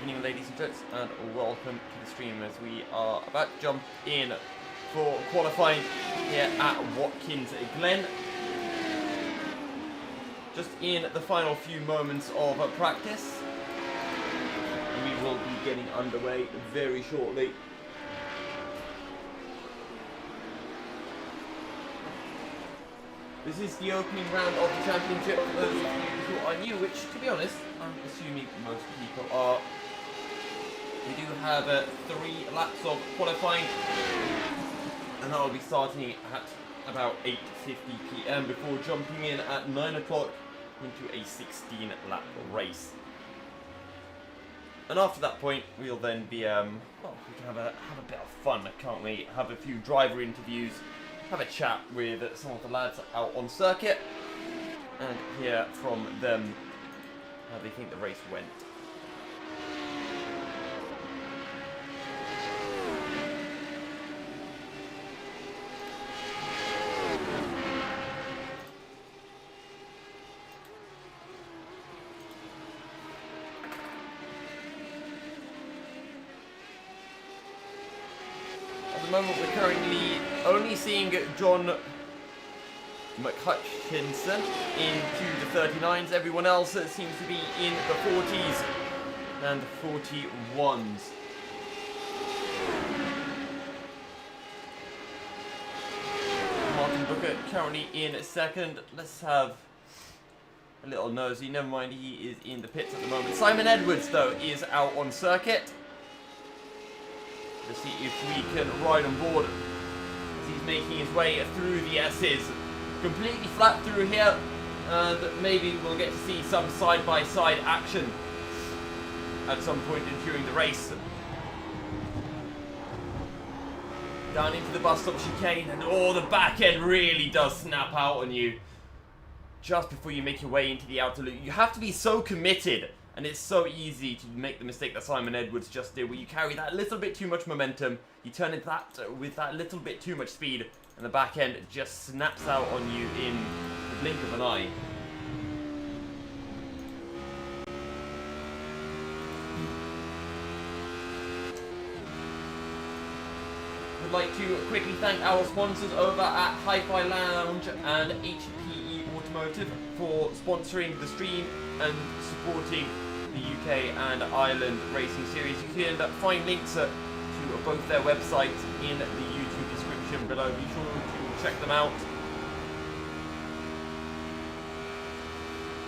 evening, ladies and gents, and welcome to the stream as we are about to jump in for qualifying here at Watkins Glen. Just in the final few moments of practice. We will be getting underway very shortly. This is the opening round of the championship for those of you who are new, which, to be honest, I'm assuming most people are. We do have 3 laps of qualifying, and I'll be starting at about 8:50 PM before jumping in at 9 o'clock into a 16-lap race. And after that point, we'll then be, well, we can have a bit of fun, can't we? Have a few driver interviews, have a chat with some of the lads out on circuit, and hear from them how they think the race went. At the moment, we're currently only seeing John McHutchinson into the 39s. Everyone else seems to be in the 40s and the 41s. Martin Booker currently in second. Let's have a little nosy. Never mind, he is in the pits at the moment. Simon Edwards, though, is out on circuit. Let's see if we can ride on board as he's making his way through the S's. Completely flat through here, and maybe we'll get to see some side-by-side action at some point during the race. Down into the bus stop chicane, and the back end really does snap out on you just before you make your way into the outer loop. You have to be so committed, and it's so easy to make the mistake that Simon Edwards just did, where you carry that little bit too much momentum, you turn it with that little bit too much speed, and the back end just snaps out on you in the blink of an eye. I'd like to quickly thank our sponsors over at Hi-Fi Lounge and HPE Automotive for sponsoring the stream and supporting the UK and Ireland Racing Series. You can find links to both their websites in the YouTube description below. Be sure to check them out.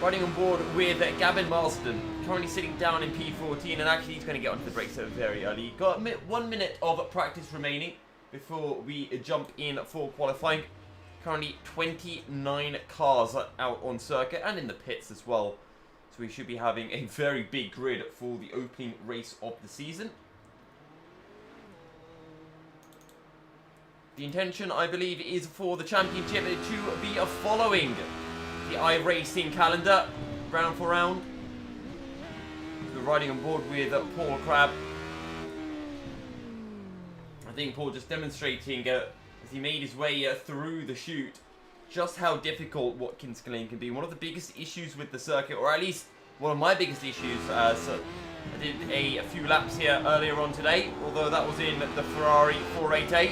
Riding on board with Gavin Marsden, currently sitting down in P14, and actually he's going to get onto the brakes very early. Got 1 minute of practice remaining before we jump in for qualifying. Currently 29 cars out on circuit and in the pits as well. So we should be having a very big grid for the opening race of the season. The intention, I believe, is for the championship to be following the iRacing calendar, round for round. We're riding on board with Paul Crabb. I think Paul just demonstrating, as he made his way through the chute, just how difficult Watkins Glen can be. One of the biggest issues with the circuit, or at least one of my biggest issues, as I did a few laps here earlier on today, although that was in the Ferrari 488.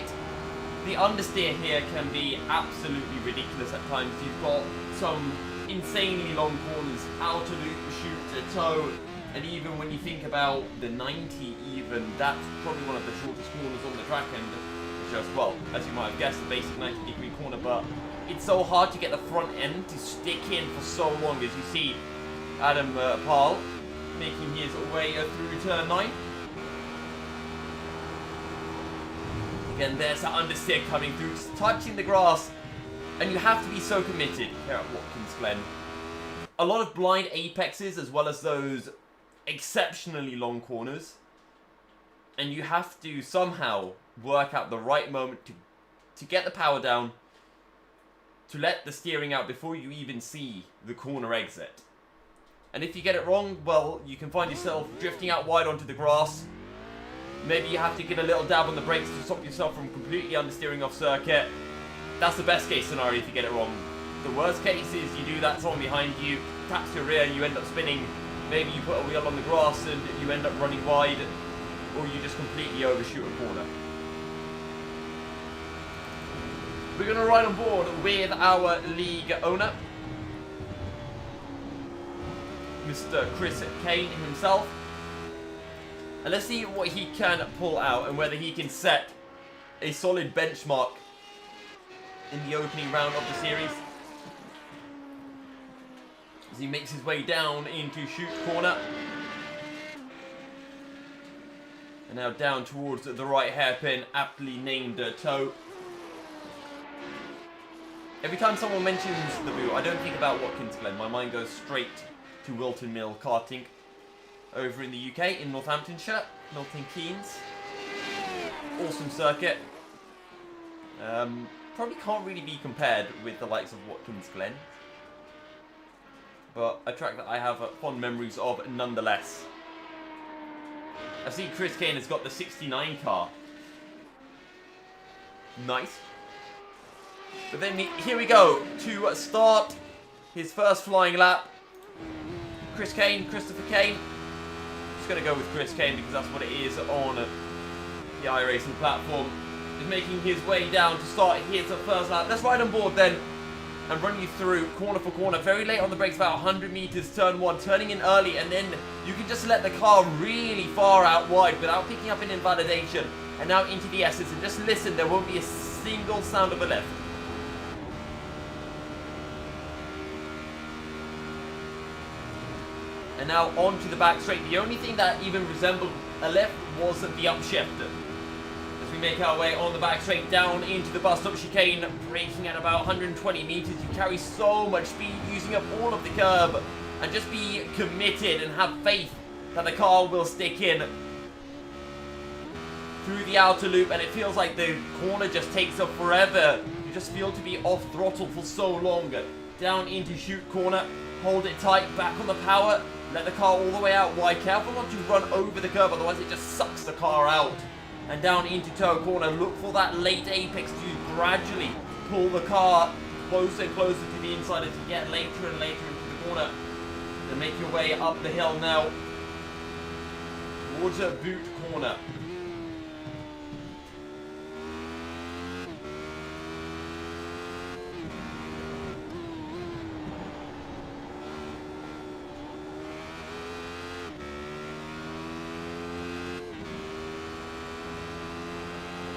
The understeer here can be absolutely ridiculous at times. You've got some insanely long corners, outer loop, chute, toe, and even when you think about the 90 even, that's probably one of the shortest corners on the track, and just, well, as you might have guessed, the basic 90-degree corner, but it's so hard to get the front end to stick in for so long, as you see Adam Pahl making his way through turn 9. Again, there's that understeer coming through, just touching the grass, and you have to be so committed here at Watkins Glen. A lot of blind apexes, as well as those exceptionally long corners, and you have to somehow work out the right moment to get the power down, to let the steering out before you even see the corner exit. And if you get it wrong, well, you can find yourself drifting out wide onto the grass. Maybe you have to get a little dab on the brakes to stop yourself from completely understeering off circuit. That's the best case scenario if you get it wrong. The worst case is you do that, someone behind you taps your rear and you end up spinning maybe you put a wheel on the grass and you end up running wide, or you just completely overshoot a corner. We're going to ride on board with our league owner, Mr. Chris Kane himself. And let's see what he can pull out and whether he can set a solid benchmark in the opening round of the series. As he makes his way down into shoot corner. And now down towards the right hairpin, aptly named toe. Every time someone mentions the boot, I don't think about Watkins Glen. My mind goes straight to Wilton Mill karting over in the UK, in Northamptonshire, Milton Keynes. Awesome circuit. Probably can't really be compared with the likes of Watkins Glen. But a track that I have fond memories of nonetheless. I see Chris Kane has got the 69 car. Nice. But then here we go to start his first flying lap. Christopher Kane. Just going to go with Chris Kane because that's what it is on the iRacing platform. Is making his way down to start his first lap. Let's ride on board then and run you through corner for corner. Very late on the brakes, about 100 meters, turn 1, turning in early, and then you can just let the car really far out wide without picking up an invalidation. And now into the S's, and just listen, there won't be a single sound of a left. And now onto the back straight. The only thing that even resembled a left was the upshift. As we make our way on the back straight down into the bus stop chicane, braking at about 120 meters. You carry so much speed, using up all of the curb, and just be committed and have faith that the car will stick in through the outer loop. And it feels like the corner just takes up forever. You just feel to be off throttle for so long. Down into shoot corner, hold it tight, back on the power. Let the car all the way out wide. Careful not to run over the curb, otherwise it just sucks the car out. And down into toe corner. Look for that late apex to gradually pull the car closer and closer to the inside as you get later and later into the corner. And make your way up the hill now towards a boot corner.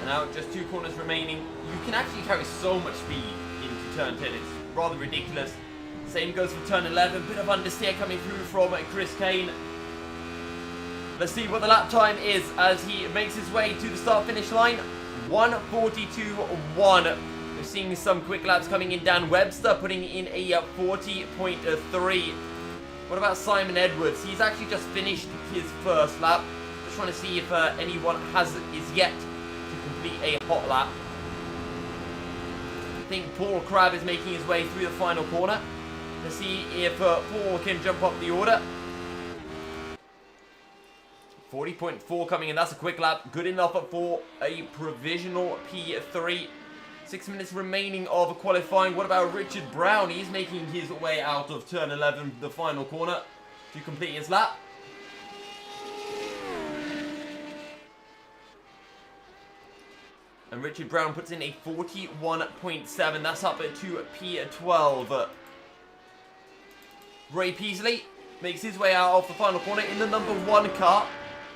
Now just 2 corners remaining. You can actually carry so much speed into turn 10. It's rather ridiculous. Same goes for turn 11. Bit of understeer coming through from Chris Kane. Let's see what the lap time is as he makes his way to the start-finish line. 1:42.1. We're seeing some quick laps coming in. Dan Webster putting in a 40.3. What about Simon Edwards? He's actually just finished his first lap. Just trying to see if anyone is yet complete a hot lap. I think Paul Crabb is making his way through the final corner. Let's see if Paul can jump up the order. 40.4 coming in. That's a quick lap. Good enough for a provisional P3. 6 minutes remaining of qualifying. What about Richard Brown? He's making his way out of turn 11, the final corner, to complete his lap. And Richard Brown puts in a 41.7. That's up to P12. Ray Peasley makes his way out of the final corner in the number 1 car.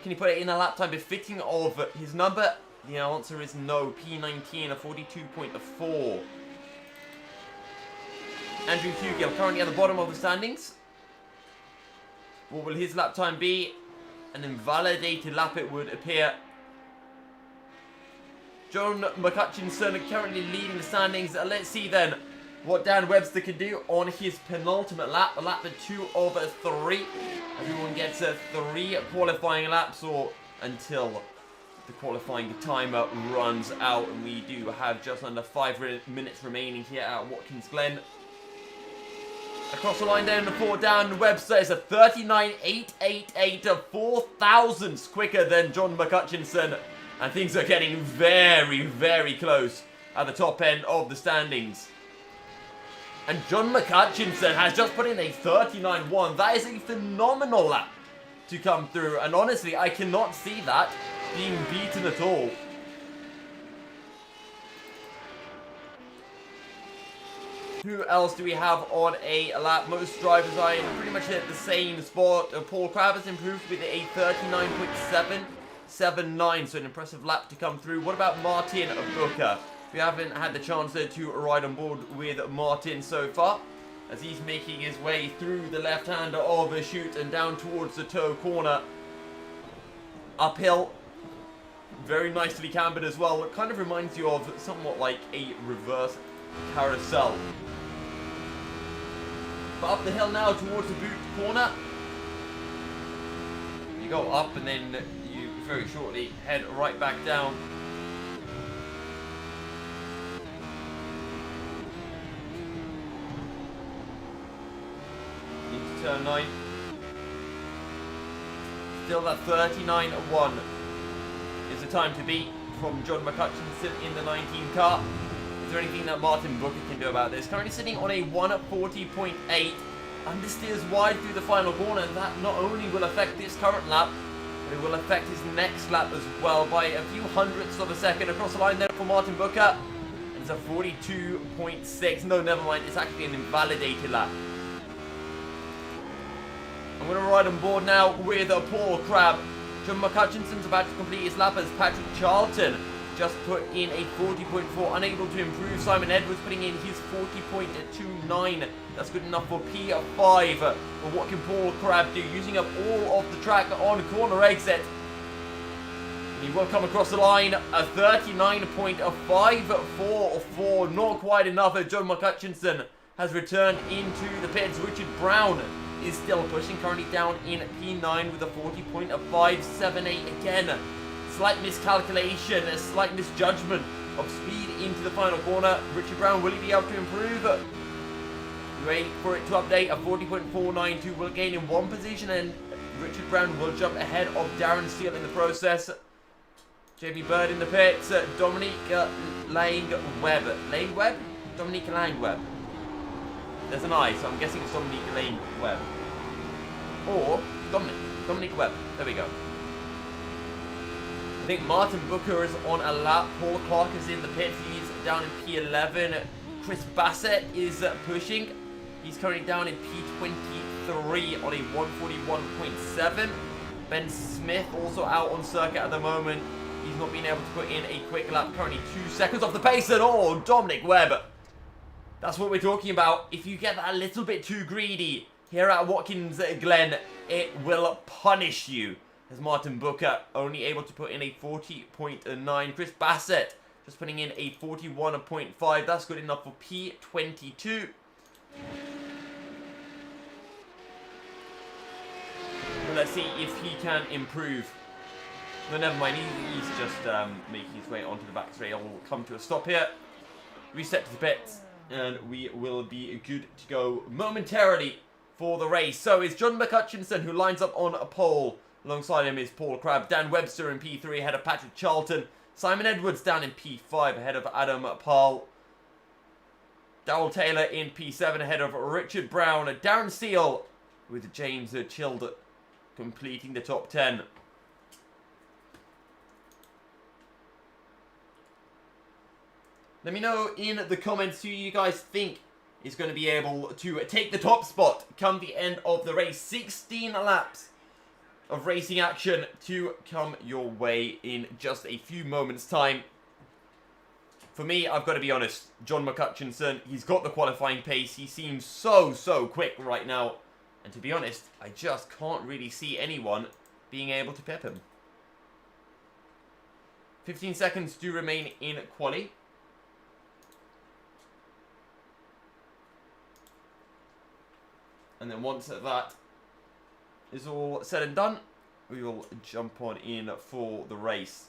Can he put it in a lap time befitting of his number? The answer is no. P19, a 42.4. Andrew Hugill currently at the bottom of the standings. What will his lap time be? An invalidated lap, it would appear. John McCutchinson currently leading the standings. Let's see then what Dan Webster can do on his penultimate lap. A lap 2 of 3. Everyone gets 3 qualifying laps or until the qualifying timer runs out. And we do have just under 5 minutes remaining here at Watkins Glen. Across the line down for Dan Webster is a 39.888, 4 thousandths quicker than John McCutchinson. And things are getting very, very close at the top end of the standings. And John McHutchinson has just put in a 39.1. That is a phenomenal lap to come through. And honestly, I cannot see that being beaten at all. Who else do we have on a lap? Most drivers are in pretty much at the same spot. Paul Crabbe has improved with a 39.779, so an impressive lap to come through. What about Martin Booker? We haven't had the chance to ride on board with Martin so far, as he's making his way through the left-hander of the chute and down towards the toe corner. Uphill, very nicely cambered as well. It kind of reminds you of somewhat like a reverse carousel. But up the hill now towards the boot corner. You go up and then you very shortly head right back down. Into turn 9. Still that 39.1 is the time to beat from John McHutchinson in the 19 car. Is there anything that Martin Booker can do about this? Currently sitting on a 1:40.8. Understeers wide through the final corner, and that not only will affect this current lap, but it will affect his next lap as well by a few hundredths of a second. Across the line there for Martin Booker. And it's a 42.6. No, never mind. It's actually an invalidated lap. I'm going to ride on board now with Paul Crabbe. John McHutchinson's about to complete his lap as Patrick Charlton just put in a 40.4, unable to improve. Simon Edwards putting in his 40.29. That's good enough for P5. But what can Paul Crabbe do? Using up all of the track on corner exit. He will come across the line. A 39.544. Not quite enough. John McHutchinson has returned into the pits. Richard Brown is still pushing, currently down in P9 with a 40.578 again. Slight miscalculation, a slight misjudgment of speed into the final corner. Richard Brown, will he be able to improve? Wait for it to update. A 40.492 will gain in one position, and Richard Brown will jump ahead of Darren Steele in the process. Jamie Bird in the pits. Dominique Lang-Webb. Lang-Webb? Dominique Lang-Webb. There's an I, so I'm guessing it's Dominique Lang-Webb. Or Dominic Webb. There we go. I think Martin Booker is on a lap. Paul Clark is in the pits. He's down in P11. Chris Bassett is pushing. He's currently down in P23 on a 141.7. Ben Smith also out on circuit at the moment. He's not been able to put in a quick lap. Currently 2 seconds off the pace at all. Dominic Webb. That's what we're talking about. If you get that a little bit too greedy here at Watkins Glen, it will punish you. As Martin Booker only able to put in a 40.9. Chris Bassett just putting in a 41.5. That's good enough for P22. But let's see if he can improve. No, never mind. He's just making his way onto the back straight. We'll come to a stop here. Reset to the pits. And we will be good to go momentarily for the race. So it's John McHutchinson who lines up on a pole. Alongside him is Paul Crabbe. Dan Webster in P3 ahead of Patrick Charlton. Simon Edwards down in P5 ahead of Adam Paul. Darrell Taylor in P7 ahead of Richard Brown. Darren Steele with James Childe completing the top 10. Let me know in the comments who you guys think is going to be able to take the top spot come the end of the race. 16 laps of racing action to come your way in just a few moments' time. For me, I've got to be honest, John McHutchinson, he's got the qualifying pace. He seems so quick right now. And to be honest, I just can't really see anyone being able to pip him. 15 seconds do remain in quali. And then once that is all said and done, we will jump on in for the race.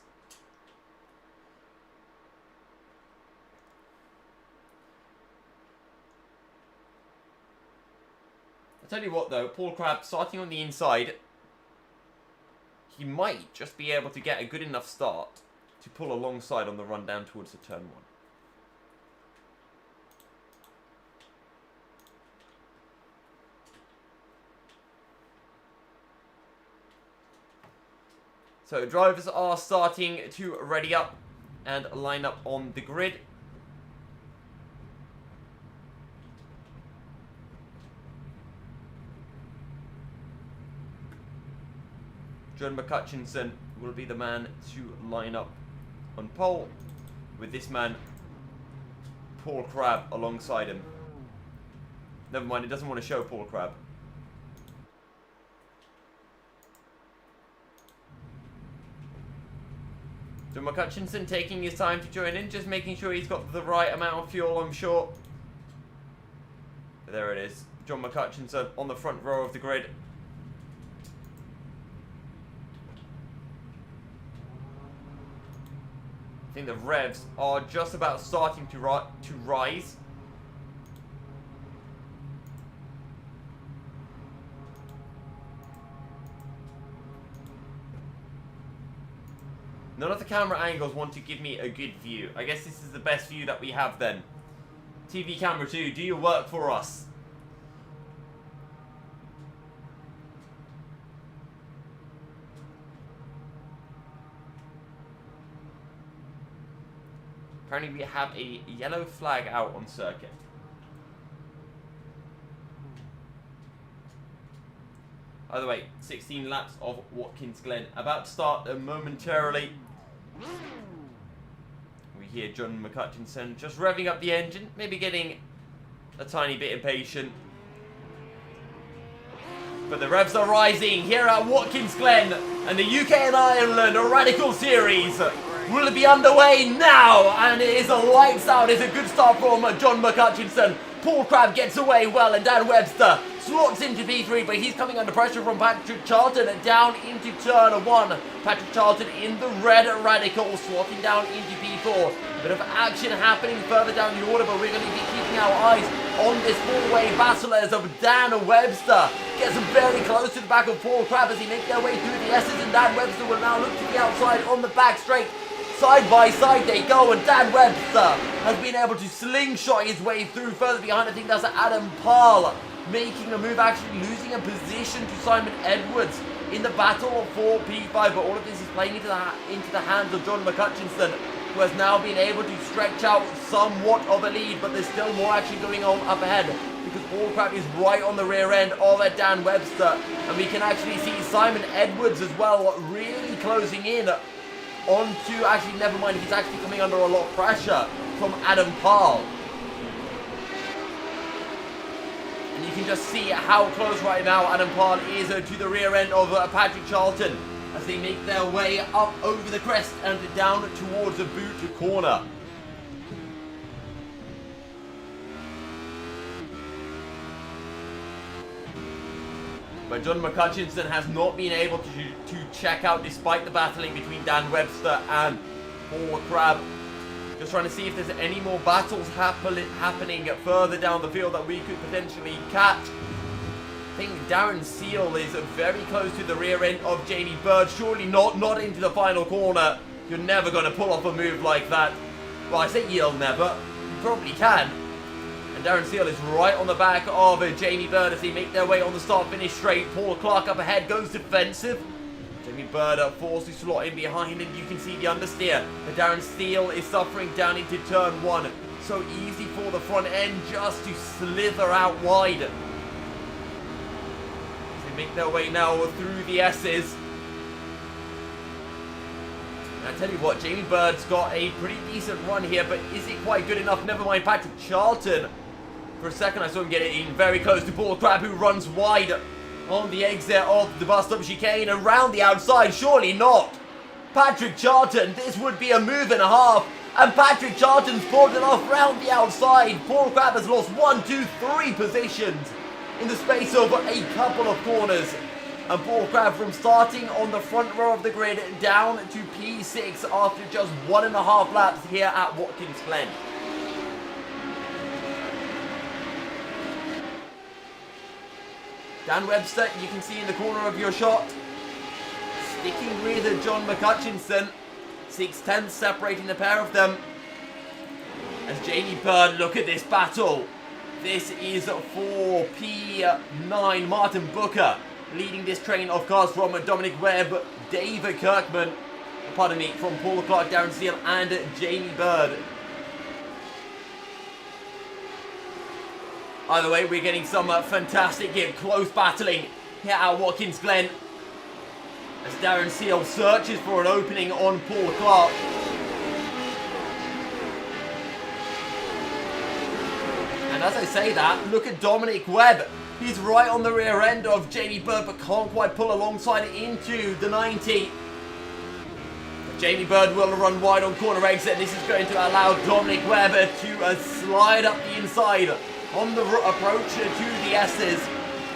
I'll tell you what though, Paul Crabbe starting on the inside, he might just be able to get a good enough start to pull alongside on the run down towards the turn 1. So drivers are starting to ready up and line up on the grid. John McCutcheon will be the man to line up on pole, with this man, Paul Crabb, alongside him. Never mind, it doesn't want to show Paul Crabb. John McCutcheon taking his time to join in, just making sure he's got the right amount of fuel, I'm sure. There it is. John McCutcheon on the front row of the grid. I think the revs are just about starting to rise. None of the camera angles want to give me a good view. I guess this is the best view that we have then. TV camera 2, do your work for us. Apparently we have a yellow flag out on circuit. By the way, 16 laps of Watkins Glen about to start momentarily. We hear John McCutcheon just revving up the engine, maybe getting a tiny bit impatient. But the revs are rising here at Watkins Glen, and the UK and Ireland Radical Series will be underway now, and it is a lights out. It's a good start from John McCutcheon. Paul Crabb gets away well, and Dan Webster slots into P3, but he's coming under pressure from Patrick Charlton down into turn 1. Patrick Charlton in the red Radical, slotting down into P4. A bit of action happening further down the order, but we're going to be keeping our eyes on this four-way battle as of Dan Webster gets very close to the back of Paul Crabb as he makes their way through the S's, and Dan Webster will now look to the outside on the back straight. Side by side they go, and Dan Webster has been able to slingshot his way through. Further behind, I think that's Adam Parl making a move, actually losing a position to Simon Edwards in the battle for P5. But all of this is playing into the hands of John McCutcheon, who has now been able to stretch out somewhat of a lead. But there's still more action going on up ahead, because Paul Crabb is right on the rear end of Dan Webster, and we can actually see Simon Edwards as well really closing in onto, actually never mind, he's actually coming under a lot of pressure from Adam Parl. And you can just see how close right now Adam Parl is to the rear end of Patrick Charlton as they make their way up over the crest and down towards the boot corner. But John McCutcheon has not been able to check out, despite the battling between Dan Webster and Paul Crabb. Just trying to see if there's any more battles happening further down the field that we could potentially catch. I think Darren Seal is very close to the rear end of Jamie Bird. Surely not into the final corner. You're never going to pull off a move like that. Well, I say you'll never. You probably can. And Darren Seal is right on the back of Jamie Bird as they make their way on the start-finish straight. Paul Clark up ahead goes defensive. Jamie Bird forced to slot in behind, and you can see the understeer. But Darren Seal is suffering down into turn 1. So easy for the front end just to slither out wide. As they make their way now through the S's. I tell you what, Jamie Bird's got a pretty decent run here, but is it quite good enough? Never mind Patrick Charlton. For a second I saw him get it in very close to Paul Crabb, who runs wide on the exit of the bus stop chicane around the outside. Surely not. Patrick Charlton, this would be a move and a half, and Patrick Charlton's pulled it off round the outside. Paul Crabb has lost 1, 2, 3 positions in the space of a couple of corners. And Paul Crabb, from starting on the front row of the grid down to P6 after just 1.5 laps here at Watkins Glen. Dan Webster, you can see in the corner of your shot, sticking with John McCutcheon. 6/10 separating the pair of them. As Jamie Bird, look at this battle. This is for P9, Martin Booker, leading this train of cars from Dominic Webb David Kirkman, pardon me, from Paul Clark, Darren Seal, and Jamie Bird. Either way, we're getting some fantastic close battling here at Watkins Glen, as Darren Seal searches for an opening on Paul Clark. And as I say that, look at Dominic Webb. He's right on the rear end of Jamie Bird, but can't quite pull alongside into the 90. Jamie Bird will run wide on corner exit. This is going to allow Dominic Webb to slide up the inside on the approach to the S's.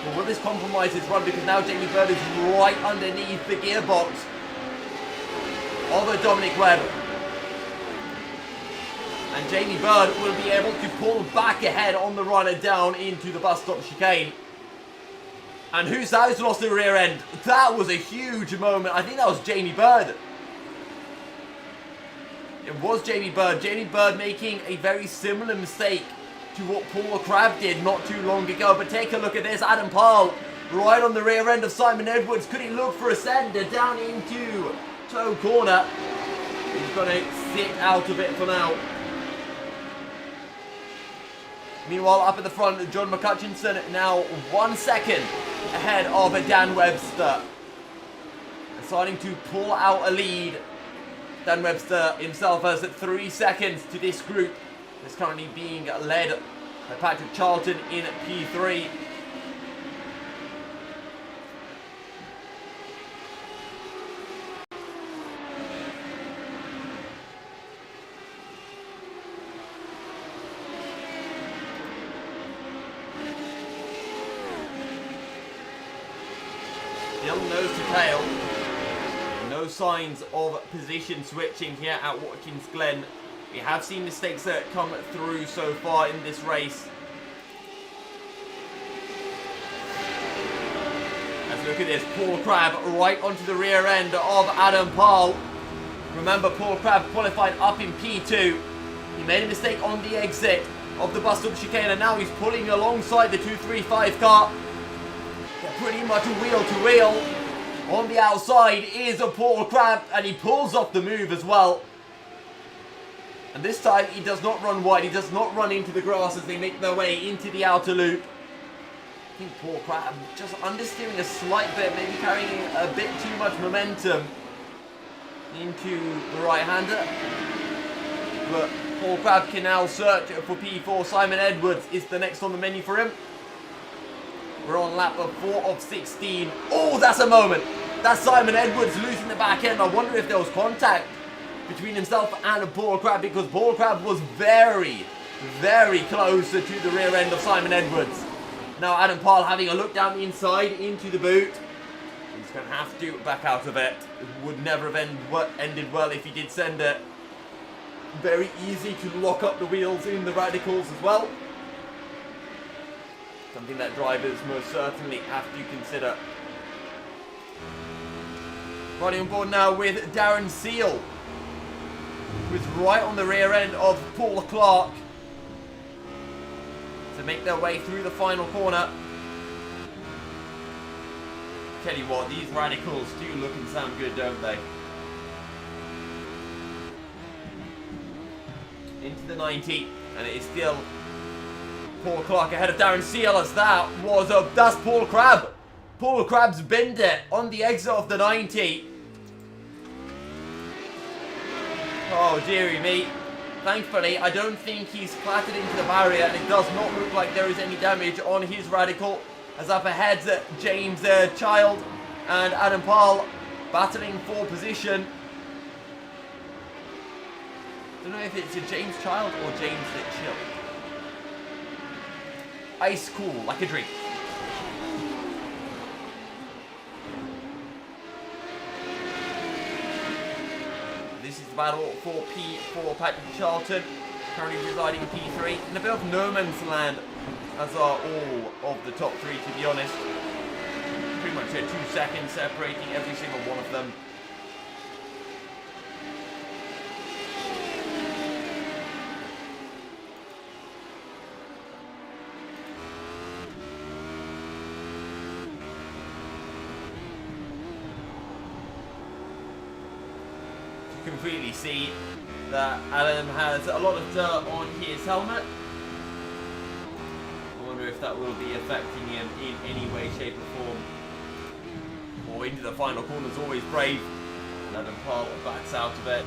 But will this compromise his run? Because now Jamie Bird is right underneath the gearbox of Dominic Webb. And Jamie Bird will be able to pull back ahead on the run down into the bus stop chicane. And who's that who's lost the rear end? That was a huge moment. I think that was Jamie Bird. It was Jamie Bird. Jamie Bird making a very similar mistake to what Paul Crabb did not too long ago. But take a look at this. Adam Parle right on the rear end of Simon Edwards. Could he look for a sender down into toe corner? He's going to sit out of it for now. Meanwhile, up at the front, John McCutchinson now 1 second ahead of Dan Webster. Deciding to pull out a lead. Dan Webster himself has 3 seconds to this group. It's currently being led by Patrick Charlton in P3. Still nose to tail. No signs of position switching here at Watkins Glen. We have seen mistakes that come through so far in this race. Let's look at this. Paul Crabb right onto the rear end of Adam Parle. Remember, Paul Crabb qualified up in P2. He made a mistake on the exit of the bus stop chicane, and now he's pulling alongside the 235 car. They're pretty much wheel to wheel. On the outside is a Paul Crabb, and he pulls off the move as well. And this time he does not run wide, he does not run into the grass as they make their way into the outer loop. I think Paul Crabb just understeering a slight bit, maybe carrying a bit too much momentum into the right-hander. But Paul Crabb can now search for P4. Simon Edwards is the next on the menu for him. We're on lap of 4 of 16. Oh, that's a moment. That's Simon Edwards losing the back end. I wonder if there was contact between himself and Paul Crabb, because Paul Crabb was very, very close to the rear end of Simon Edwards. Now Adam Parle having a look down the inside into the boot. He's going to have to back out of it. It would never have ended well if he did send it. Very easy to lock up the wheels in the radicals as well. Something that drivers most certainly have to consider. Riding on board now with Darren Seal, who's right on the rear end of Paul Clark, to make their way through the final corner. Tell you what, these radicals do look and sound good, don't they? Into the 90, and it is still Paul Clark ahead of Darren Seal, as that's Paul Crabb. Paul Crabb's binned it on the exit of the 90. Oh, dearie me. Thankfully, I don't think he's clattered into the barrier, and it does not look like there is any damage on his radical. As up ahead, James Child and Adam Parle battling for position. I don't know if it's a James Child or James Chill. Ice cool, like a drink. This is the battle for P4. Patrick Charlton, currently residing in P3. In a bit of no man's land, as are all of the top three, to be honest. Pretty much 2 seconds separating every single one of them. can really see that Adam has a lot of dirt on his helmet. I wonder if that will be affecting him in any way, shape or form. Or into the final corner is always brave. And Adam Pearl backs out of it.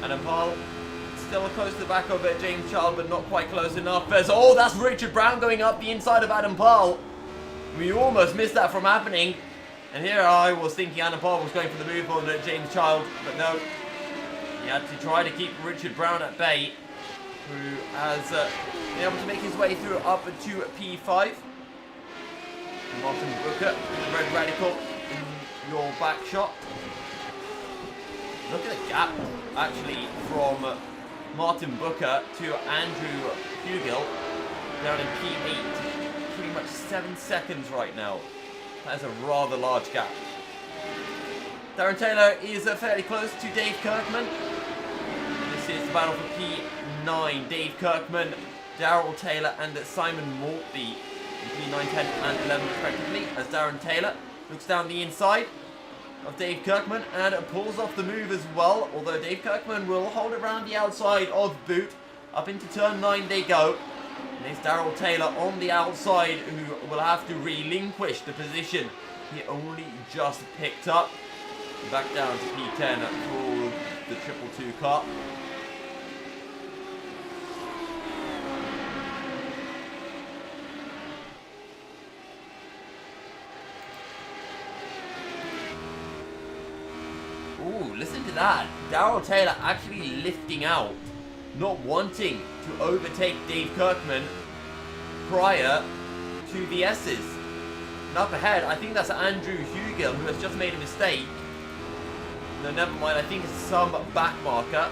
And Paul still close to the back of James Child, but not quite close enough. Oh, that's Richard Brown going up the inside of Adam Pearl. We almost missed that from happening. And here I was thinking Adam Pearl was going for the move on James Child, but no. He had to try to keep Richard Brown at bay, who has been able to make his way through up to P5. Martin Booker, Red Radical in your back shot. Look at the gap, actually, from Martin Booker to Andrew Hugill down in P8. Pretty much 7 seconds right now. That is a rather large gap. Darren Taylor is fairly close to Dave Kirkman. This is the battle for P9. Dave Kirkman, Darrell Taylor, and Simon Maltby in P9, 10, and 11 respectively, as Darren Taylor looks down the inside of Dave Kirkman and pulls off the move as well, although Dave Kirkman will hold around the outside of Boot. Up into turn 9 they go. And it's Darrell Taylor on the outside who will have to relinquish the position he only just picked up. Back down to P10 for the 222 car. Ooh, listen to that. Darrell Taylor actually lifting out, not wanting to overtake Dave Kirkman prior to the S's. And up ahead, I think that's Andrew Hugill, who has just made a mistake. No, never mind, I think it's some back marker.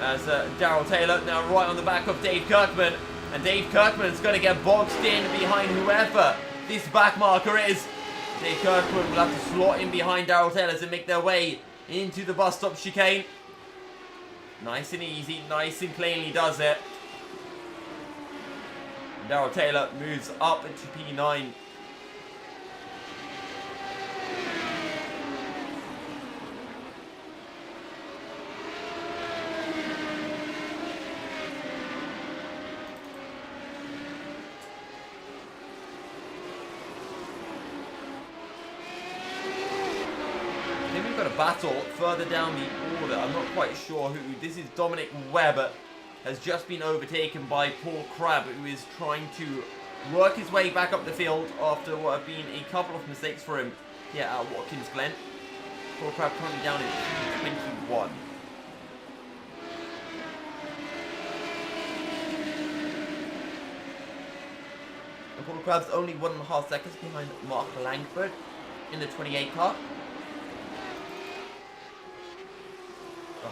As Darrell Taylor now right on the back of Dave Kirkman. And Dave Kirkman's going to get boxed in behind whoever this back marker is. Dave Kirkman will have to slot in behind Darrell Taylor to make their way into the bus stop chicane. Nice and easy, nice and cleanly does it. Darrell Taylor moves up to P9. Battle further down the order. I'm not quite sure who. This is Dominic Webb. Has just been overtaken by Paul Crabb, who is trying to work his way back up the field after what have been a couple of mistakes for him here at Watkins Glen. Paul Crabb currently down in P21. And Paul Crabb's only 1.5 seconds behind Mark Langford in the 28 car.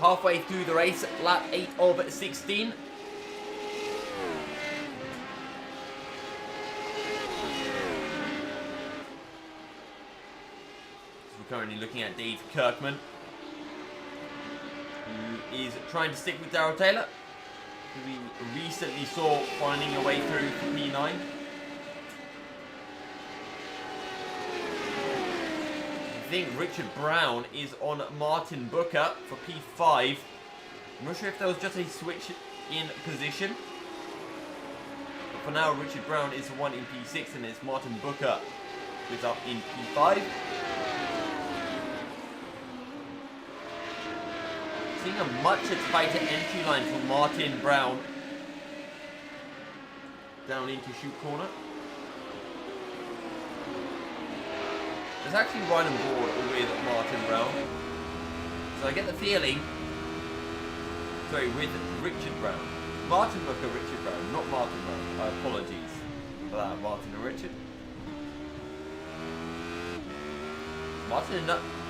Halfway through the race, lap 8 of 16. So we're currently looking at Dave Kirkman, who is trying to stick with Darrell Taylor, who we recently saw finding a way through for P9. I think Richard Brown is on Martin Booker for P5. I'm not sure if there was just a switch in position. But for now, Richard Brown is the one in P6 and it's Martin Booker who's up in P5. Seeing a much tighter entry line for Martin Brown. Down into chute corner. There's actually right on board with Martin Brown. So I get the feeling... Sorry, with Richard Brown. Martin Booker, Richard Brown, not Martin Brown. Apologies for that, Martin and Richard. Martin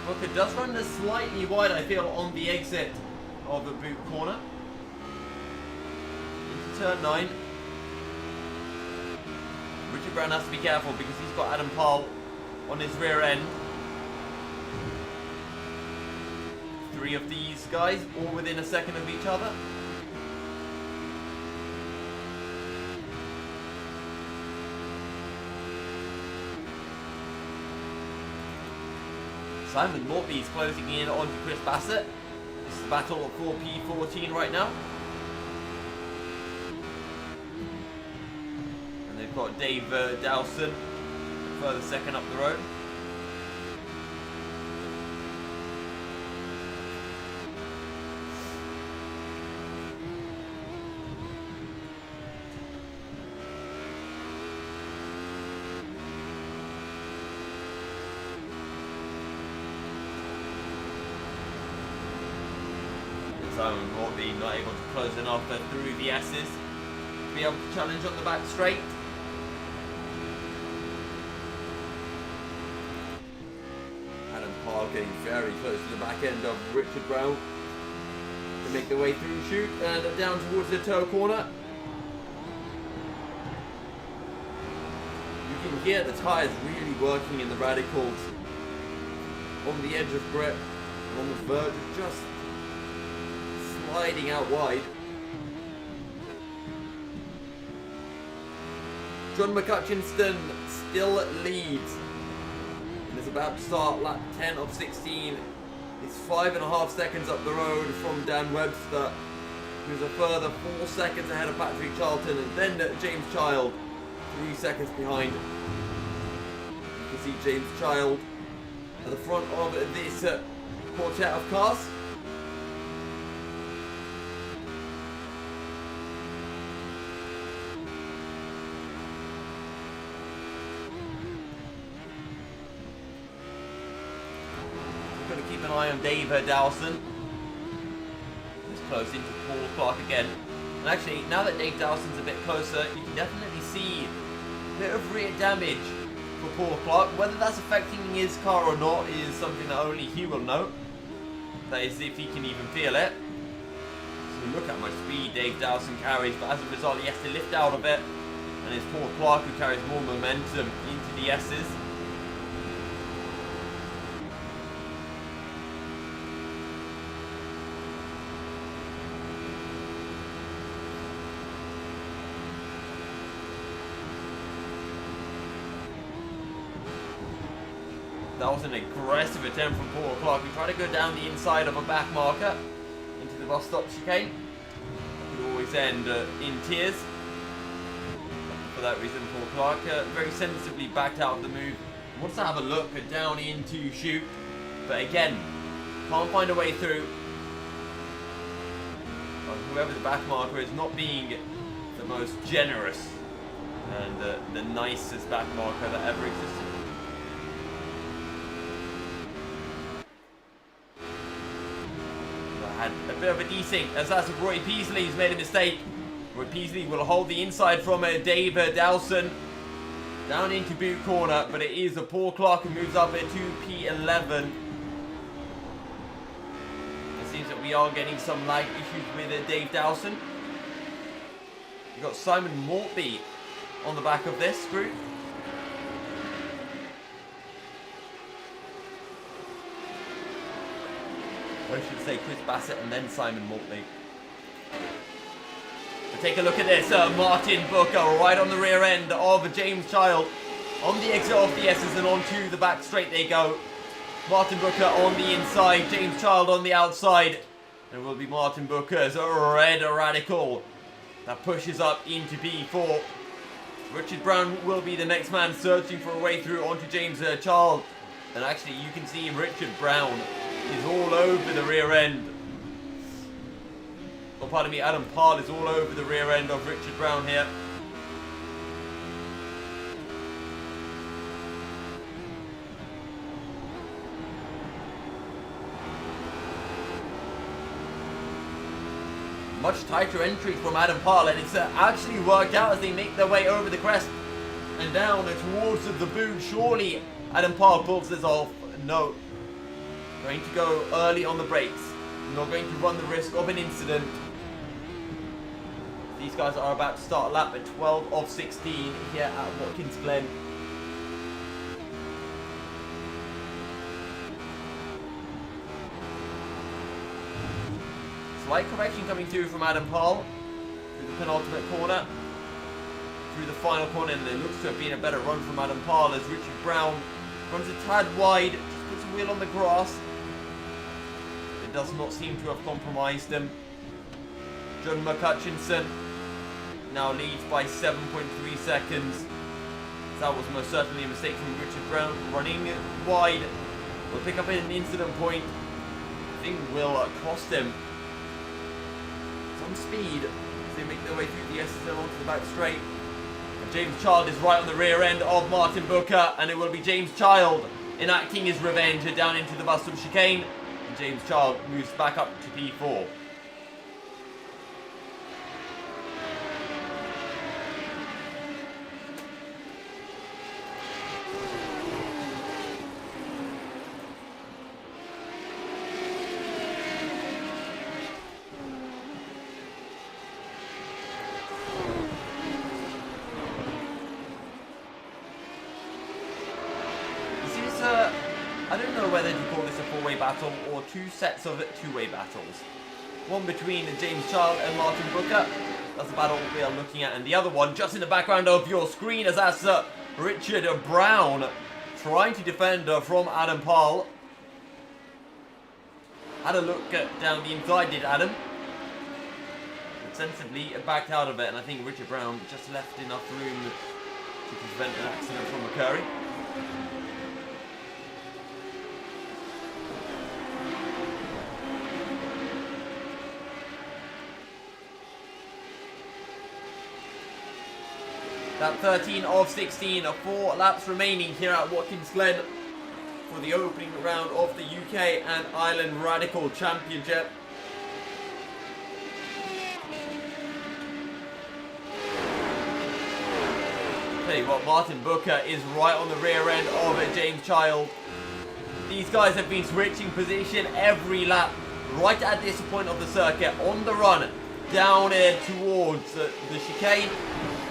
Booker does run slightly wide, I feel, on the exit of the boot corner. Into turn 9. Richard Brown has to be careful because he's got Adam Parl on his rear end. 3 of these guys, all within a second of each other. Simon Morby is closing in onto Chris Bassett. This is the battle for P14 right now. And they've got Dave Dowson, a further second up the road. Simon Morby not able to close enough through the S's to be able to challenge on the back straight. Adam Parl getting very close to the back end of Richard Brown to make their way through chute and down towards the toe corner. You can hear the tyres really working in the radicals on the edge of grip and on the verge of just sliding out wide. John McCutcheon still leads and is about to start lap 10 of 16. It's 5.5 seconds up the road from Dan Webster, who's a further 4 seconds ahead of Patrick Charlton, and then James Child 3 seconds behind. You can see James Child at the front of this quartet of cars. Got to keep an eye on Dave Dowson. He's close into Paul Clark again. And actually, now that Dave Dowson's a bit closer, you can definitely see a bit of rear damage for Paul Clark. Whether that's affecting his car or not is something that only he will know. That is, if he can even feel it. So look how much speed Dave Dowson carries, but as a result, he has to lift out of it. And it's Paul Clark who carries more momentum into the S's. That was an aggressive attempt from Paul Clark, who tried to go down the inside of a back marker into the bus stop chicane. It could always end in tears. For that reason, Paul Clark very sensibly backed out of the move. Wants to have a look down into chute, but again, can't find a way through. Whoever the back marker is, not being the most generous and the nicest back marker that ever existed. Had a bit of a desync as that's Roy Peasley who's made a mistake. Roy Peasley will hold the inside from Dave Dowson down into boot corner, but it is Paul Clark who moves up to P11. It seems that we are getting some lag issues with Dave Dowson. You've got Simon Morby on the back of this group. I should say Chris Bassett and then Simon Mortley. But take a look at this. Martin Booker right on the rear end of James Child. On the exit of the S's and onto the back straight they go. Martin Booker on the inside. James Child on the outside. And it will be Martin Booker's red radical that pushes up into P4. Richard Brown will be the next man searching for a way through onto James Child. And actually you can see Richard Brown is all over the rear end. Oh, pardon me, Adam Parl is all over the rear end of Richard Brown here. Much tighter entry from Adam Parl, and it's actually worked out as they make their way over the crest and down towards the boot. Surely Adam Parl pulls this off. No. Going to go early on the brakes. Not going to run the risk of an incident. These guys are about to start a lap at 12 of 16 here at Watkins Glen. Slight correction coming through from Adam Paul. Through the penultimate corner. Through the final corner, and it looks to have been a better run from Adam Paul as Richard Brown runs a tad wide. Just puts a wheel on the grass. It does not seem to have compromised him. John McCutchinson now leads by 7.3 seconds. That was most certainly a mistake from Richard Brown. Running wide will pick up an incident point. I think will cost him some speed as they make their way through the SSL onto the back straight. And James Child is right on the rear end of Martin Booker, and it will be James Child enacting his revenge down into the Bustom chicane. And James Child moves back up to P4. I don't know whether to call this a four-way battle or two sets of two-way battles. One between James Child and Martin Booker. That's the battle we are looking at. And the other one, just in the background of your screen, as that's Richard Brown trying to defend from Adam Paul. Had a look down the inside, did Adam. But sensibly backed out of it. And I think Richard Brown just left enough room to prevent an accident from occurring. Lap 13 of 16, 4 laps remaining here at Watkins Glen for the opening round of the UK and Ireland Radical Championship. Tell you what, Martin Booker is right on the rear end of James Child. These guys have been switching position every lap, right at this point of the circuit, on the run, down towards the chicane.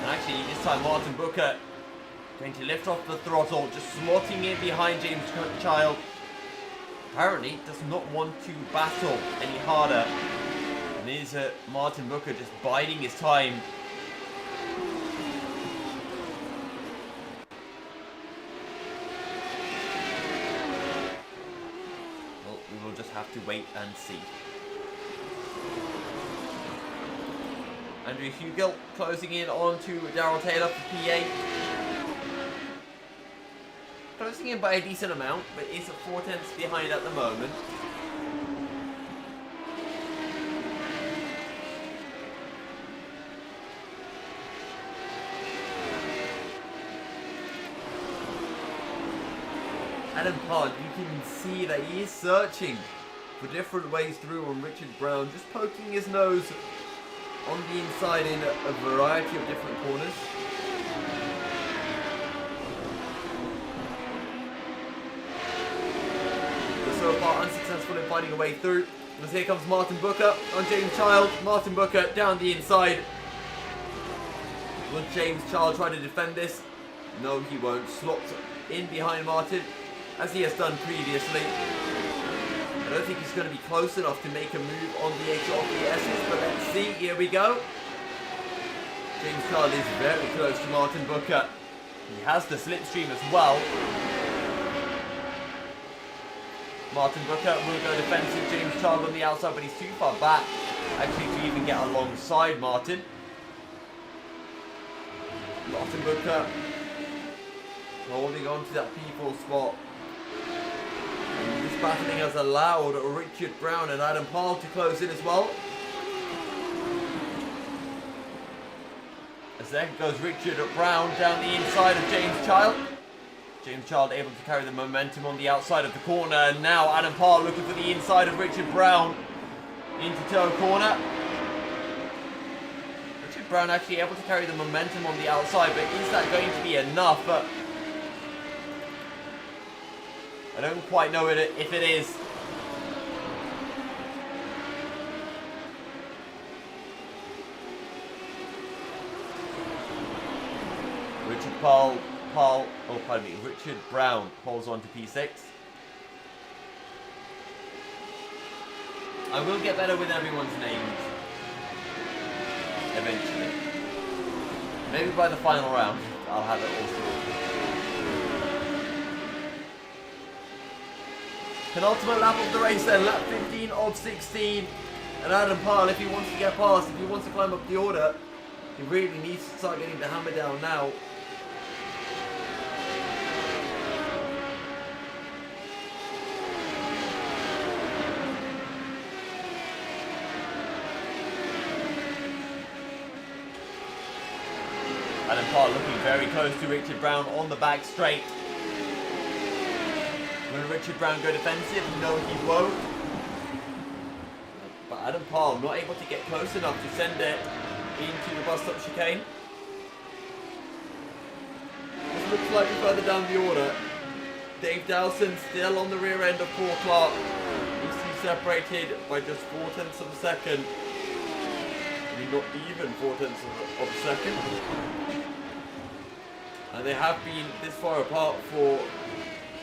And actually, this time Martin Booker going to lift off the throttle, just slotting it behind James Child. Apparently, does not want to battle any harder. And is Martin Booker just biding his time. Well, we will just have to wait and see. Andrew Hugel closing in on to Darrell Taylor for P8. Closing in by a decent amount, but is 4/10 behind at the moment. Adam Paul, you can see that he is searching for different ways through on Richard Brown, just poking his nose on the inside in a variety of different corners. But so far unsuccessful in finding a way through. As here comes Martin Booker on James Child. Martin Booker down the inside. Will James Child try to defend this? No, he won't. Slots in behind Martin, as he has done previously. I don't think he's going to be close enough to make a move on the edge of the S's, but let's see. Here we go. James Child is very close to Martin Booker. He has the slipstream as well. Martin Booker will go defensive. James Child on the outside, but he's too far back actually to even get alongside Martin. Martin Booker holding on to that P4 spot. This battling has allowed Richard Brown and Adam Paul to close in as well. As there goes Richard Brown down the inside of James Child. James Child able to carry the momentum on the outside of the corner. And now Adam Paul looking for the inside of Richard Brown into toe corner. Richard Brown actually able to carry the momentum on the outside, but is that going to be enough? I don't quite know if it is. Richard Brown holds on to P6. I will get better with everyone's names eventually. Maybe by the final round, I'll have it all sorted. Penultimate lap of the race then, lap 15 of 16. And Adam Parr, if he wants to get past, if he wants to climb up the order, he really needs to start getting the hammer down now. Adam Parr looking very close to Richard Brown on the back straight. Will Richard Brown go defensive? No, he won't. But Adam Parr not able to get close enough to send it into the bus stop chicane. This looks slightly further down the order. Dave Dowson still on the rear end of Paul Clark. These two separated by just 0.4 of a second. I mean, not even 0.4 of a second. And they have been this far apart for,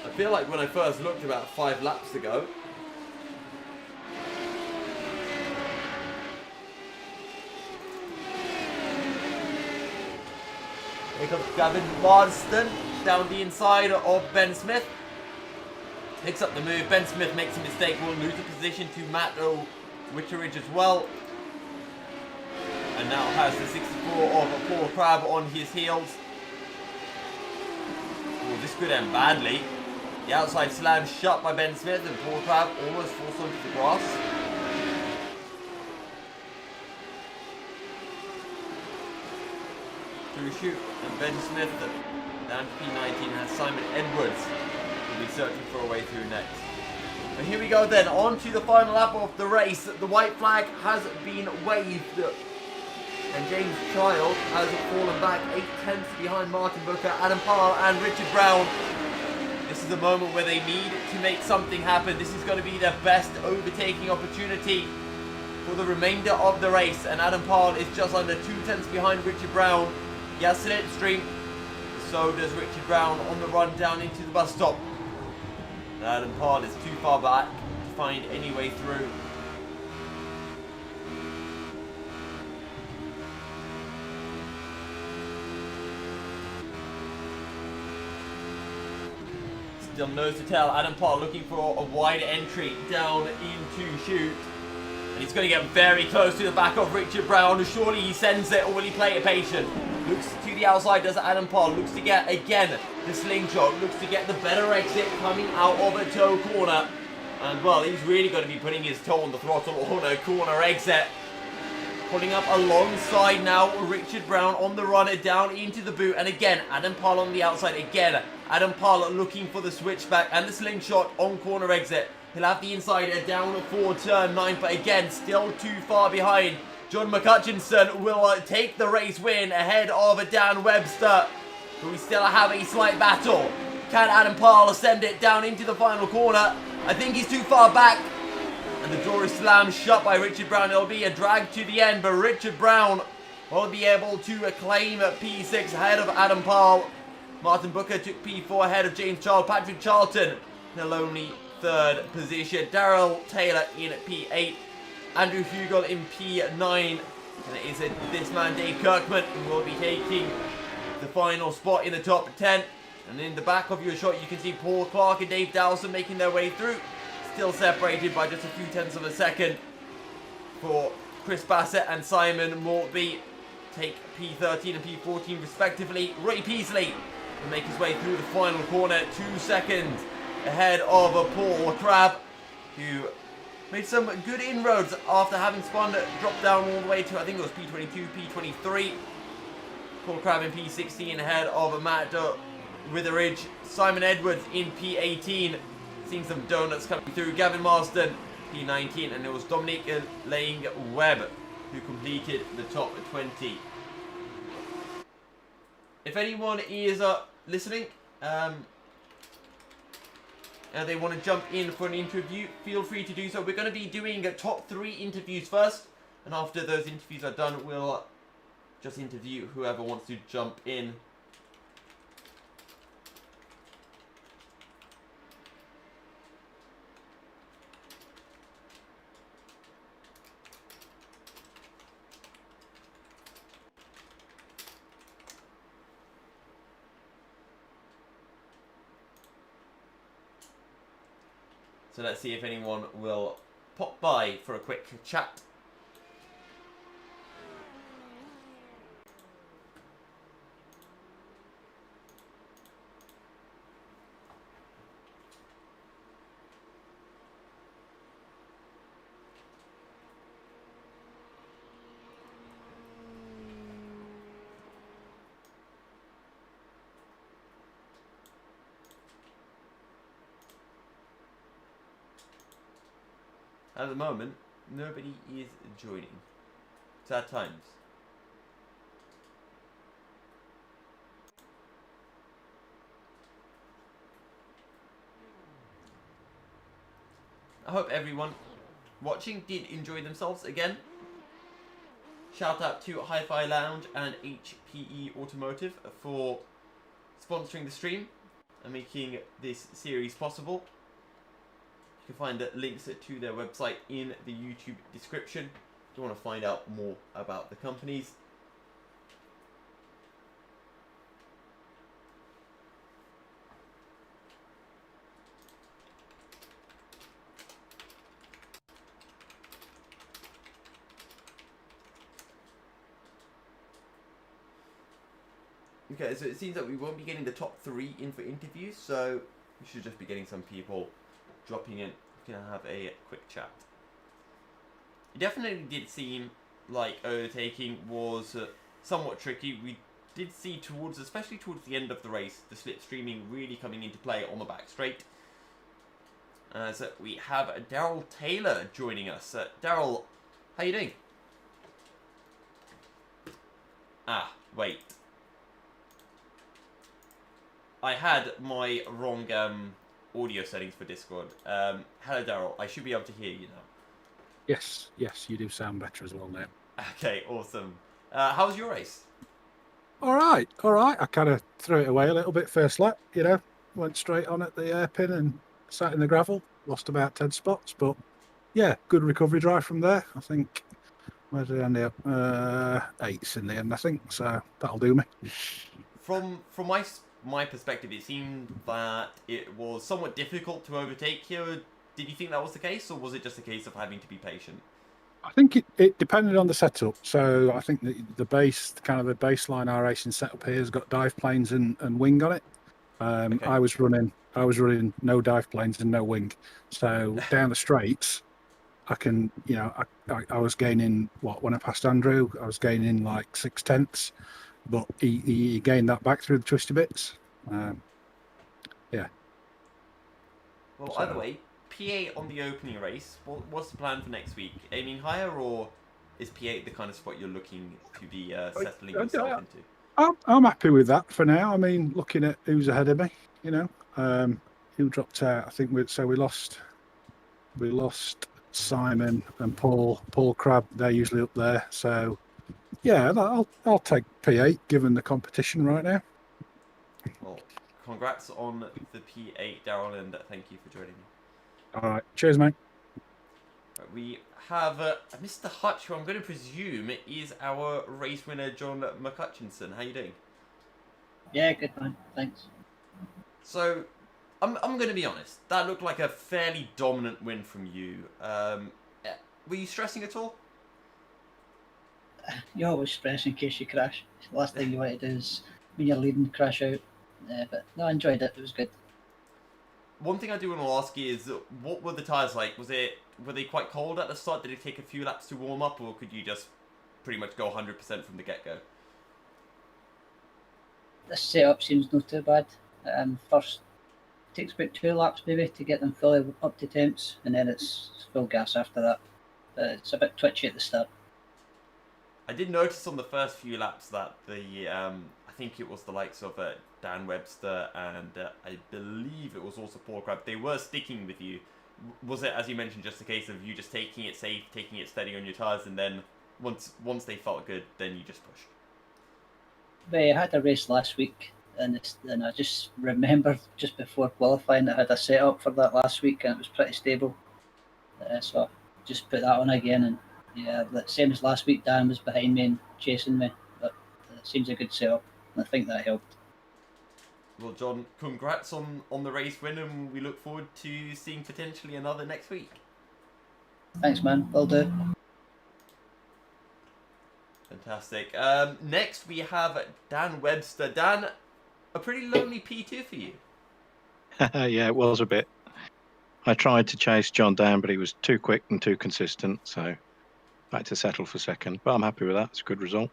I feel like when I first looked, about 5 laps ago. Here comes Gavin Marsden down the inside of Ben Smith. Picks up the move. Ben Smith makes a mistake, will lose the position to Matt Witteridge as well. And now has the 64 of Paul Crabb on his heels. Oh, this could end badly. The outside slam shut by Ben Smith, and Paul Crabb almost forced onto the grass. Through shoot, and Ben Smith down to P19 has Simon Edwards, who'll be searching for a way through next. And here we go then, on to the final lap of the race. The white flag has been waved. And James Child has fallen back 0.8 behind Martin Booker, Adam Parr and Richard Brown. This is a moment where they need to make something happen. This is going to be their best overtaking opportunity for the remainder of the race. And Adam Parr is just under 0.2 behind Richard Brown. He has slipstream. So does Richard Brown on the run down into the bus stop. And Adam Parr is too far back to find any way through. Still nose to tail. Adam Parr looking for a wide entry down into chute. And he's going to get very close to the back of Richard Brown. Surely he sends it, or will he play it patient? Looks to the outside, does Adam Parr. Looks to get, again, the slingshot. Looks to get the better exit coming out of a toe corner. And, well, he's really going to be putting his toe on the throttle on a corner exit. Pulling up alongside now, Richard Brown on the runner down into the boot. And again, Adam Parr on the outside. Again, Adam Parr looking for the switchback and the slingshot on corner exit. He'll have the insider down for turn 9, but again, still too far behind. John McCutchinson will take the race win ahead of Dan Webster. But we still have a slight battle. Can Adam Parr send it down into the final corner? I think he's too far back. And the door is slammed shut by Richard Brown. It'll be a drag to the end, but Richard Brown will be able to claim P6 ahead of Adam Parr. Martin Booker took P4 ahead of James Child. Patrick Charlton in a lonely third position. Darrell Taylor in P8. Andrew Hugel in P9. And it is this man, Dave Kirkman, who will be taking the final spot in the top 10. And in the back of your shot, you can see Paul Clark and Dave Dowson making their way through. Still separated by just a few tenths of a second for Chris Bassett and Simon Mortby. Take P13 and P14 respectively. Ray Peasley will make his way through the final corner. 2 seconds ahead of Paul Crabb, who made some good inroads after having spun, dropped down all the way to, I think it was P22, P23. Paul Crabb in P16 ahead of Matt Witheridge. Simon Edwards in P18. Seeing some donuts coming through. Gavin Marsden, P19. And it was Dominic Lang Webb who completed the top 20. If anyone is listening, and they want to jump in for an interview, feel free to do so. We're going to be doing top 3 interviews first, and after those interviews are done, we'll just interview whoever wants to jump in So let's see if anyone will pop by for a quick chat. At the moment, nobody is joining. Sad times. I hope everyone watching did enjoy themselves again. Shout out to Hi-Fi Lounge and HPE Automotive for sponsoring the stream and making this series possible. You can find the links to their website in the YouTube description if you want to find out more about the companies. Okay, so it seems that we won't be getting the top 3 in for interviews, so we should just be getting some people dropping in. We can have a quick chat. It definitely did seem like overtaking was somewhat tricky. We did see especially towards the end of the race, the slipstreaming really coming into play on the back straight. So we have Daryl Taylor joining us. Daryl, how you doing? Ah, wait. I had my wrong audio settings for Discord. Hello, Daryl. I should be able to hear you now. Yes, you do sound better as well now. Okay, awesome. How was your race? All right. I kind of threw it away a little bit first lap, went straight on at the hairpin and sat in the gravel, lost about 10 spots, but yeah, good recovery drive from there. I think, where did I end up? 8th in the end, I think, so that'll do me. From my perspective, it seemed that it was somewhat difficult to overtake here. Did you think that was the case, or was it just a case of having to be patient? I think it depended on the setup. So I think the baseline our racing setup here has got dive planes and wing on it. Okay. I was running no dive planes and no wing. So down the straights, I can, I was gaining when I passed Andrew, I was gaining like 6/10, but he gained that back through the twisty bits. Yeah. Well, either way, P8 on the opening race. What's the plan for next week? Aiming higher, or is P8 the kind of spot you're looking to be settling yourself into? I'm happy with that for now. I mean, looking at who's ahead of me, who dropped out. I think we lost Simon and Paul Crabb. They're usually up there. So yeah, I'll take P8 given the competition right now. Well, congrats on the P8, Daryl, and thank you for joining me. All right, cheers, mate. We have Mr. Hutch, who I'm going to presume is our race winner, John McCutchinson. How you doing? Yeah, good man. Thanks. So, I'm going to be honest. That looked like a fairly dominant win from you. Were you stressing at all? You always stress in case you crash. The last thing you want to do is, when you're leading, crash out. But no, I enjoyed it. It was good. One thing I do want to ask is, what were the tyres like? Were they quite cold at the start? Did it take a few laps to warm up, or could you just pretty much go 100% from the get-go? The setup seems not too bad. First, it takes about 2 laps maybe to get them fully up to temps, and then it's full gas after that. But it's a bit twitchy at the start. I did notice on the first few laps that I think it was the likes of Dan Webster and I believe it was also Paul Crabb. They were sticking with you. Was it, as you mentioned, just a case of you just taking it safe, taking it steady on your tyres, and then once they felt good, then you just pushed? But I had a race last week, and I just remembered just before qualifying I had a setup for that last week, and it was pretty stable. So just put that on again, and yeah, the same as last week, Dan was behind me and chasing me, but it seems a good setup, and I think that helped. Well, John, congrats on the race win, and we look forward to seeing potentially another next week. Thanks, man. Will do. Fantastic. Next, we have Dan Webster. Dan, a pretty lonely P2 for you. Yeah, it was a bit. I tried to chase John down, but he was too quick and too consistent, so I had to settle for second. But I'm happy with that. It's a good result.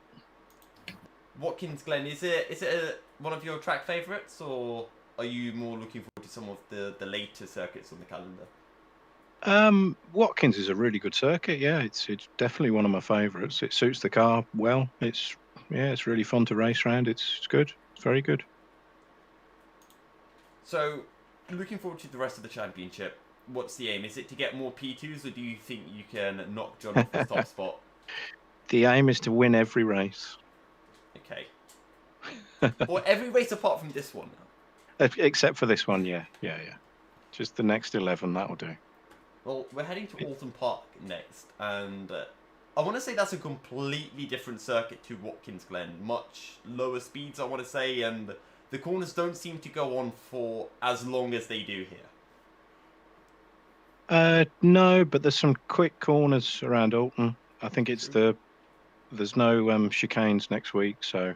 Watkins Glen, is it one of your track favourites, or are you more looking forward to some of the later circuits on the calendar? Watkins is a really good circuit. Yeah, it's definitely one of my favourites. It suits the car well. It's really fun to race around. It's good. It's very good. So, looking forward to the rest of the championship. What's the aim? Is it to get more P2s, or do you think you can knock John off the top spot? The aim is to win every race. Okay. Or every race apart from this one. Except for this one, yeah. Just the next 11, that'll do. Well, we're heading to Alton Park next, and I want to say that's a completely different circuit to Watkins Glen. Much lower speeds, I want to say, and the corners don't seem to go on for as long as they do here. No, but there's some quick corners around Alton. I think it's there's no chicanes next week, so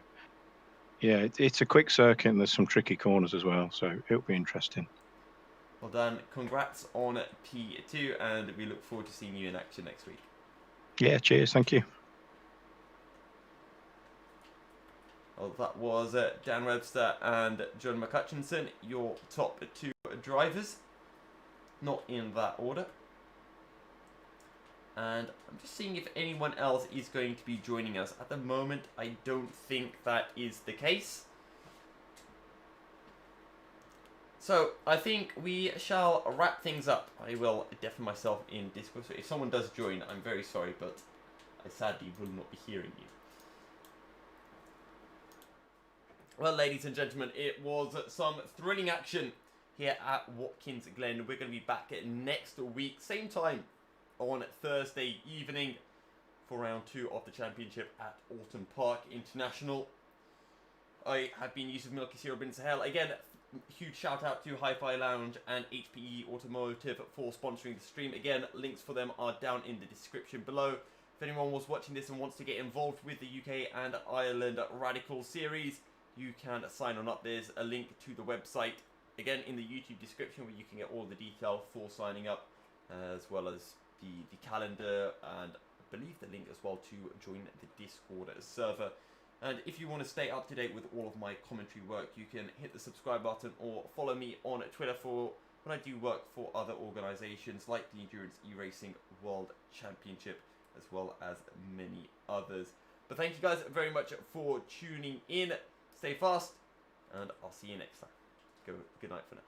yeah, it's a quick circuit and there's some tricky corners as well, so it'll be interesting. Well done. Congrats on P2, and we look forward to seeing you in action next week. Yeah, cheers. Thank you. Well, that was Dan Webster and John McCutchinson, your top two drivers. Not in that order. And I'm just seeing if anyone else is going to be joining us. At the moment, I don't think that is the case. So, I think we shall wrap things up. I will deafen myself in Discord, so if someone does join, I'm very sorry, but I sadly will not be hearing you. Well, ladies and gentlemen, it was some thrilling action here at Watkins Glen. We're going to be back next week, same time on Thursday evening for round 2 of the championship at Alton Park International. I have been Yusuf Milky Sierra bin Sahel. Again, huge shout out to Hi-Fi Lounge and HPE Automotive for sponsoring the stream. Again, links for them are down in the description below. If anyone was watching this and wants to get involved with the UK and Ireland Radical series, you can sign on up. There's a link to the website, again, in the YouTube description, where you can get all the detail for signing up, as well as the calendar, and I believe the link as well to join the Discord server. And if you want to stay up to date with all of my commentary work, you can hit the subscribe button or follow me on Twitter for when I do work for other organisations like the Endurance E-Racing World Championship, as well as many others. But thank you guys very much for tuning in. Stay fast, and I'll see you next time. Good night for now.